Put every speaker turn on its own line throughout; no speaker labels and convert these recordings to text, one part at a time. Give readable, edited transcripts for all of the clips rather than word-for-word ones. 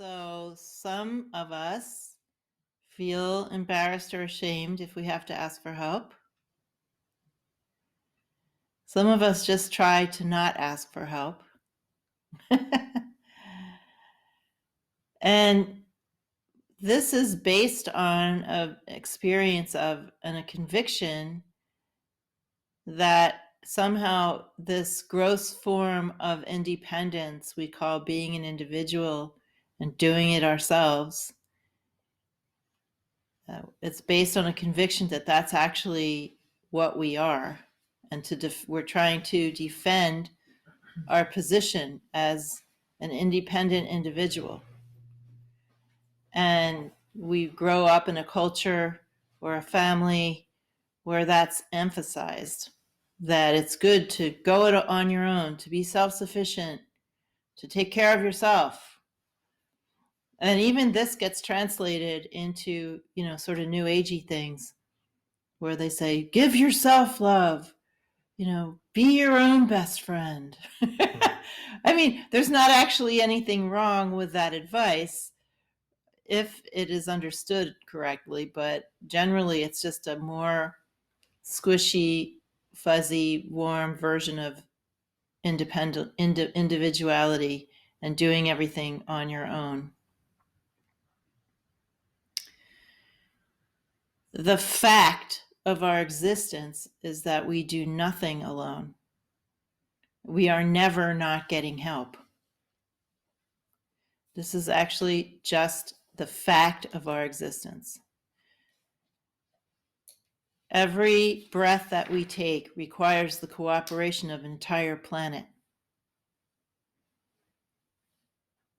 So some of us feel embarrassed or ashamed if we have to ask for help. Some of us just try to not ask for help. And this is based on an experience of and a conviction that somehow this gross form of independence we call being an individual and doing it ourselves, it's based on a conviction that that's actually what we are, and we're trying to defend our position as an independent individual. And we grow up in a culture or a family where that's emphasized, that it's good to go it on your own, to be self-sufficient, to take care of yourself. And even this gets translated into, sort of new agey things where they say, give yourself love, be your own best friend. I mean, there's not actually anything wrong with that advice if it is understood correctly, but generally it's just a more squishy, fuzzy, warm version of individuality and doing everything on your own. The fact of our existence is that we do nothing alone. We are never not getting help. This is actually just the fact of our existence. Every breath that we take requires the cooperation of an entire planet.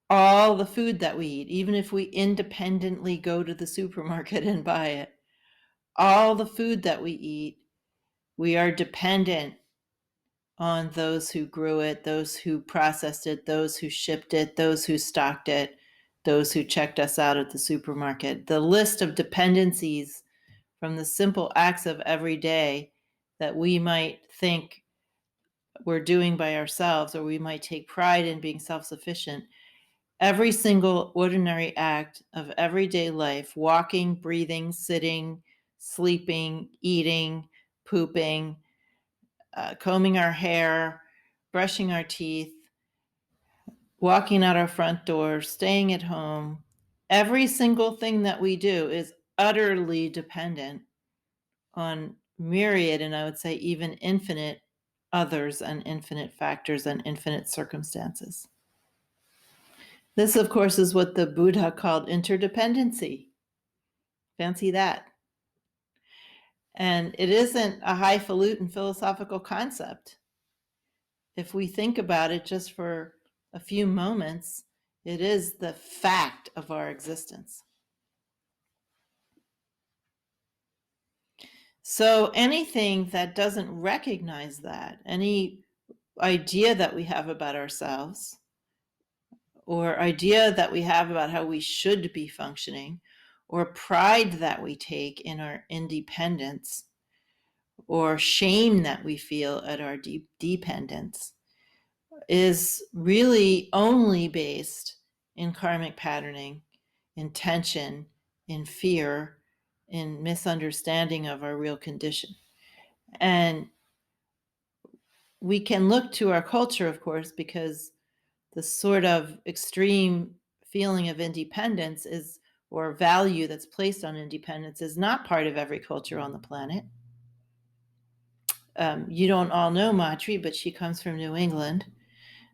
All the food that we eat, even if we independently go to the supermarket and buy it, all the food that we eat, we are dependent on those who grew it, those who processed it, those who shipped it, those who stocked it, those who checked us out at the supermarket. The list of dependencies from the simple acts of every day that we might think we're doing by ourselves, or we might take pride in being self-sufficient. Every single ordinary act of everyday life, walking, breathing, sitting, sleeping, eating, pooping, combing our hair, brushing our teeth, walking out our front door, staying at home, every single thing that we do is utterly dependent on myriad, and I would say even infinite others and infinite factors and infinite circumstances. This, of course, is what the Buddha called interdependency. Fancy that. And it isn't a highfalutin philosophical concept. If we think about it just for a few moments, it is the fact of our existence. So anything that doesn't recognize that, any idea that we have about ourselves, or idea that we have about how we should be functioning, or pride that we take in our independence, or shame that we feel at our dependence, is really only based in karmic patterning, in tension, in fear, in misunderstanding of our real condition. And we can look to our culture, of course, because the sort of extreme feeling of independence is, or value that's placed on independence, is not part of every culture on the planet. You don't all know Matri, but she comes from New England.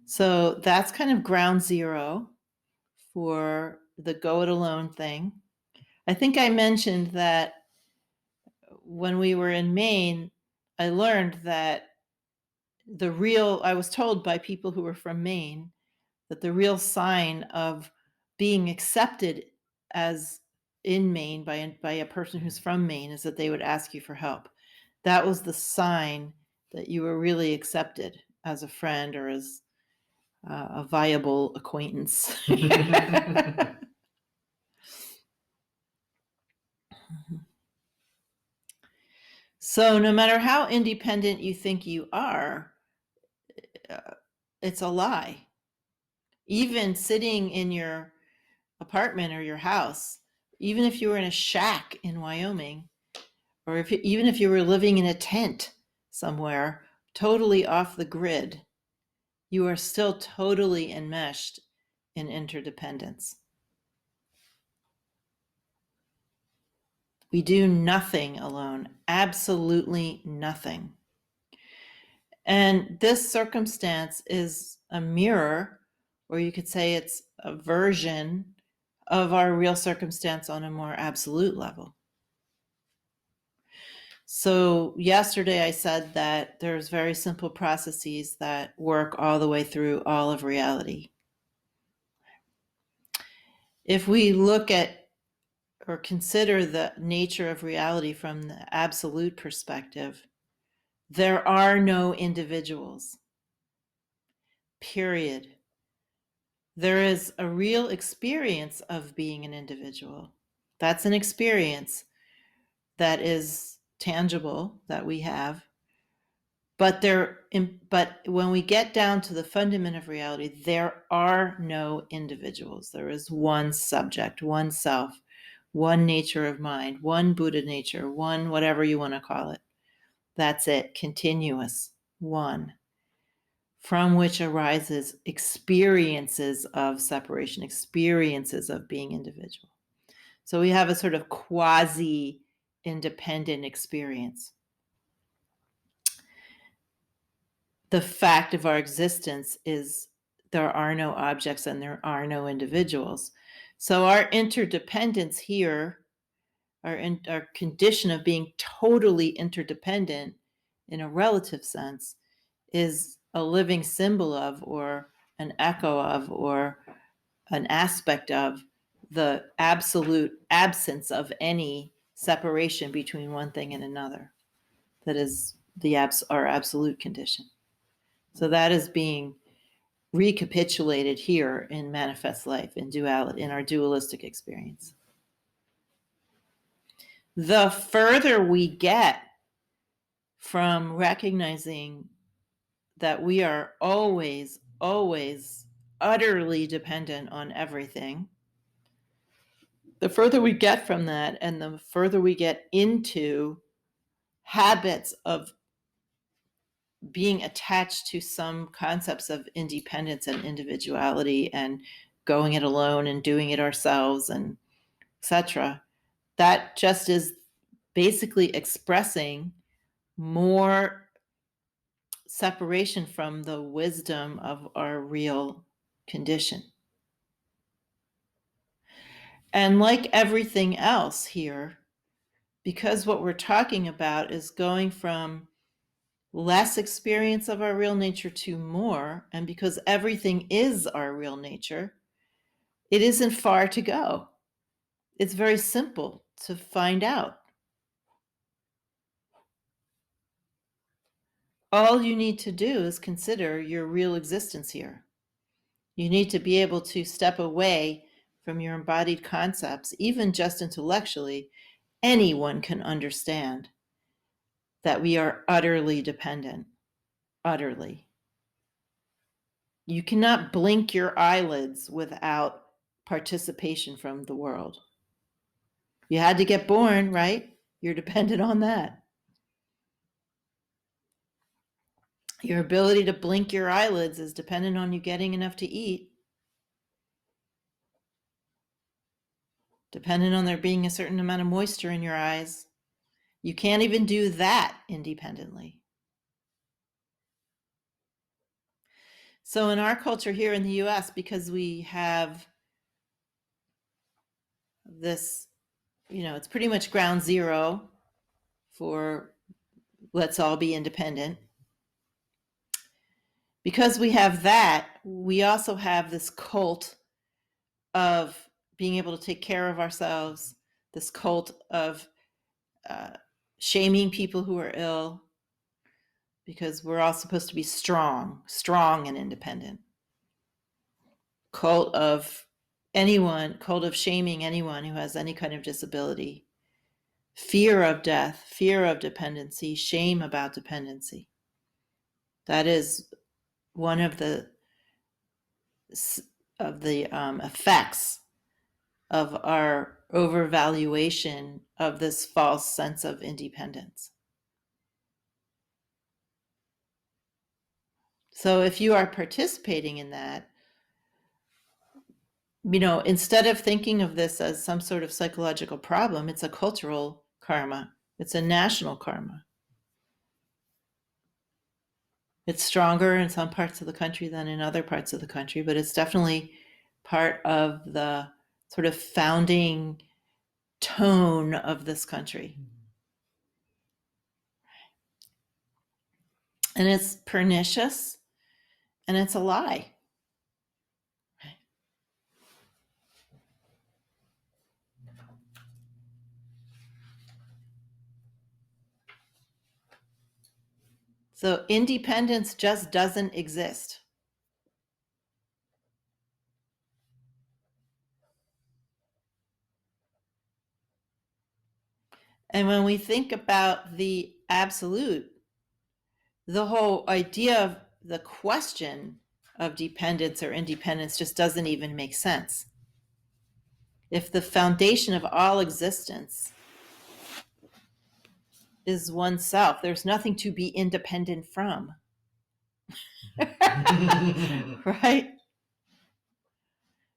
So that's kind of ground zero for the go it alone thing. I think I mentioned that when we were in Maine, I learned that I was told by people who were from Maine that the real sign of being accepted as in Maine by a person who's from Maine is that they would ask you for help. That was the sign that you were really accepted as a friend or as a viable acquaintance. So no matter how independent you think you are, it's a lie. Even sitting in your apartment or your house, even if you were in a shack in Wyoming, or even if you were living in a tent somewhere, totally off the grid, you are still totally enmeshed in interdependence. We do nothing alone, absolutely nothing. And this circumstance is a mirror, or you could say it's a version of our real circumstance on a more absolute level. So yesterday I said that there's very simple processes that work all the way through all of reality. If we look at or consider the nature of reality from the absolute perspective, there are no individuals, period. There is a real experience of being an individual. That's an experience that is tangible, that we have. But when we get down to the fundament of reality, there are no individuals. There is one subject, one self, one nature of mind, one Buddha nature, one whatever you want to call it. That's it, continuous, one, from which arises experiences of separation, experiences of being individual. So we have a sort of quasi-independent experience. The fact of our existence is there are no objects and there are no individuals. So our interdependence here, our condition of being totally interdependent in a relative sense, is a living symbol of, or an echo of, or an aspect of the absolute absence of any separation between one thing and another. That is our absolute condition. So that is being recapitulated here in manifest life, in duality, in our dualistic experience. The further we get from recognizing that we are always, always utterly dependent on everything, the further we get from that, and the further we get into habits of being attached to some concepts of independence and individuality and going it alone and doing it ourselves and etc., that just is basically expressing more separation from the wisdom of our real condition. And like everything else here, because what we're talking about is going from less experience of our real nature to more, and because everything is our real nature, it isn't far to go. It's very simple to find out. All you need to do is consider your real existence here. You need to be able to step away from your embodied concepts, even just intellectually. Anyone can understand that we are utterly dependent. Utterly. You cannot blink your eyelids without participation from the world. You had to get born, right? You're dependent on that. Your ability to blink your eyelids is dependent on you getting enough to eat, dependent on there being a certain amount of moisture in your eyes. You can't even do that independently. So in our culture here in the US, because we have this, it's pretty much ground zero for let's all be independent. Because we have that, we also have this cult of being able to take care of ourselves, this cult of shaming people who are ill, because we're all supposed to be strong and independent. Cult of shaming anyone who has any kind of disability. Fear of death, fear of dependency, shame about dependency. That is one of the effects of our overvaluation of this false sense of independence. So if you are participating in that, instead of thinking of this as some sort of psychological problem, it's a cultural karma. It's a national karma. It's stronger in some parts of the country than in other parts of the country, but it's definitely part of the sort of founding tone of this country. And it's pernicious, and it's a lie. So independence just doesn't exist. And when we think about the absolute, the whole idea of the question of dependence or independence just doesn't even make sense. If the foundation of all existence is oneself, there's nothing to be independent from. Right?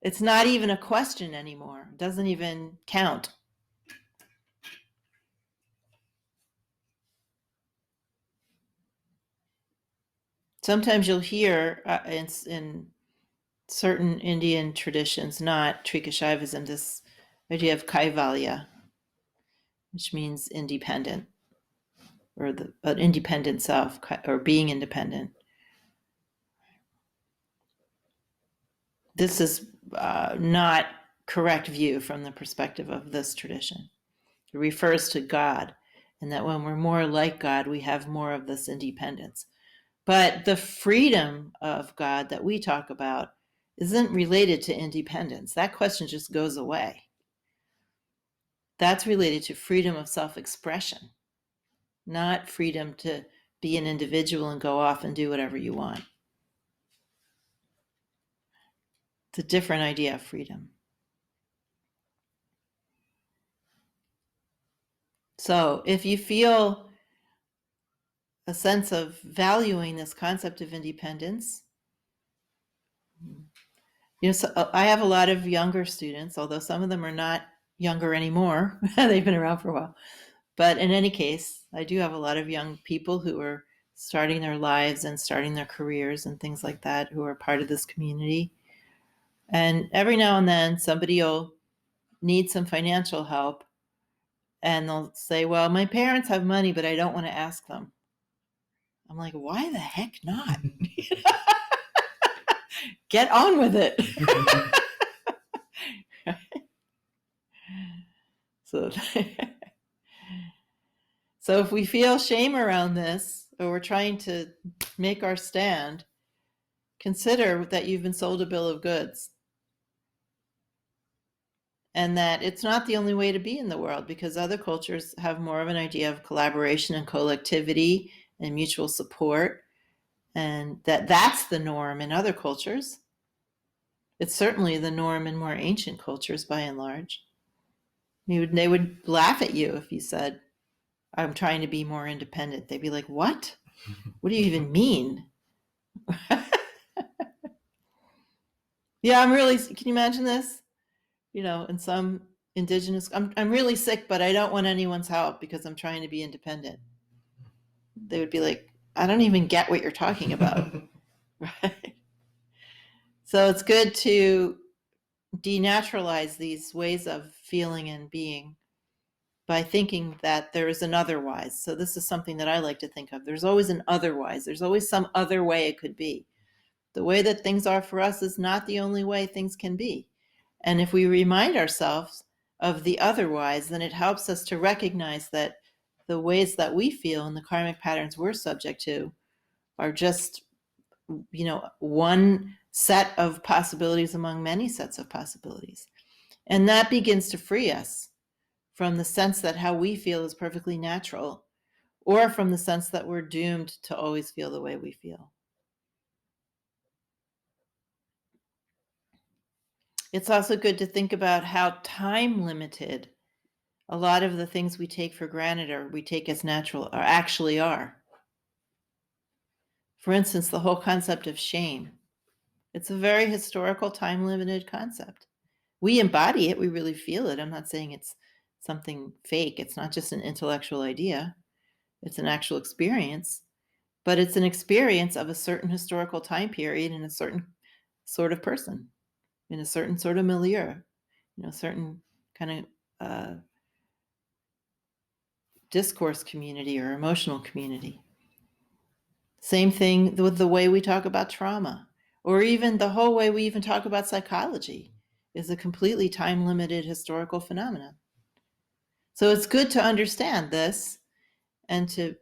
It's not even a question anymore. It doesn't even count. Sometimes you'll hear in certain Indian traditions, not Trikashaivism, this idea of kaivalya, which means independent, or an independent self, or being independent. This is not correct view from the perspective of this tradition. It refers to God, and that when we're more like God, we have more of this independence. But the freedom of God that we talk about isn't related to independence. That question just goes away. That's related to freedom of self-expression, not freedom to be an individual and go off and do whatever you want. It's a different idea of freedom. So if you feel a sense of valuing this concept of independence, so I have a lot of younger students, although some of them are not younger anymore. They've been around for a while. But in any case, I do have a lot of young people who are starting their lives and starting their careers and things like that, who are part of this community. And every now and then somebody will need some financial help, and they'll say, well, my parents have money, but I don't want to ask them. I'm like, why the heck not? Get on with it. So if we feel shame around this, or we're trying to make our stand, consider that you've been sold a bill of goods. And that it's not the only way to be in the world, because other cultures have more of an idea of collaboration and collectivity and mutual support, and that's the norm in other cultures. It's certainly the norm in more ancient cultures by and large. They would laugh at you if you said, I'm trying to be more independent. They'd be like, what? What do you even mean? Yeah, can you imagine this? In some indigenous, I'm really sick, but I don't want anyone's help because I'm trying to be independent. They would be like, I don't even get what you're talking about. Right? So it's good to denaturalize these ways of feeling and being by thinking that there is an otherwise. So this is something that I like to think of. There's always an otherwise. There's always some other way it could be. The way that things are for us is not the only way things can be. And if we remind ourselves of the otherwise, then it helps us to recognize that the ways that we feel and the karmic patterns we're subject to are just, one set of possibilities among many sets of possibilities. And that begins to free us from the sense that how we feel is perfectly natural, or from the sense that we're doomed to always feel the way we feel. It's also good to think about how time limited a lot of the things we take for granted or we take as natural or actually are. For instance, the whole concept of shame. It's a very historical, time limited concept. We embody it, we really feel it. I'm not saying it's something fake. It's not just an intellectual idea, it's an actual experience, but it's an experience of a certain historical time period in a certain sort of person, in a certain sort of milieu, certain kind of discourse community or emotional community. Same thing with the way we talk about trauma, or even the whole way we even talk about psychology is a completely time limited historical phenomenon. So it's good to understand this and to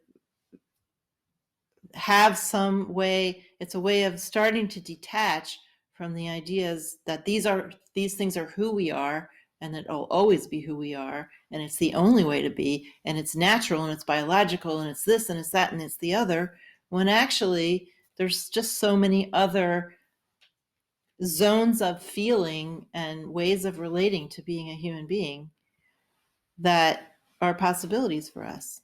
have some way, it's a way of starting to detach from the ideas that these things are who we are and that it'll always be who we are and it's the only way to be and it's natural and it's biological and it's this and it's that and it's the other, when actually there's just so many other zones of feeling and ways of relating to being a human being that are possibilities for us.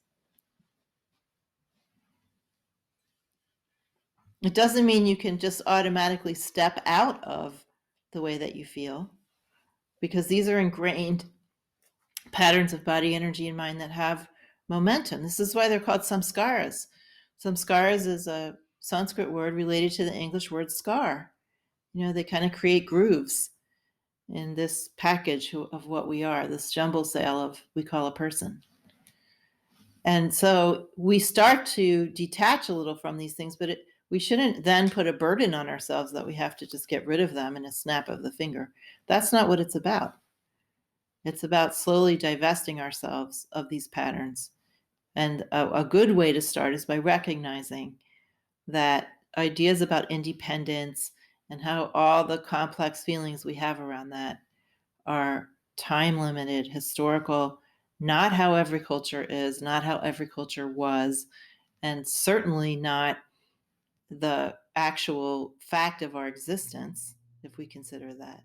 It doesn't mean you can just automatically step out of the way that you feel, because these are ingrained patterns of body, energy, and mind that have momentum. This is why they're called samskaras. Samskaras is a Sanskrit word related to the English word scar. They kind of create grooves in this package of what we are, this jumble sale of we call a person. And so we start to detach a little from these things, but we shouldn't then put a burden on ourselves that we have to just get rid of them in a snap of the finger. That's not what it's about. It's about slowly divesting ourselves of these patterns. And a good way to start is by recognizing that ideas about independence and how all the complex feelings we have around that are time limited, historical, not how every culture is, not how every culture was, and certainly not the actual fact of our existence, if we consider that.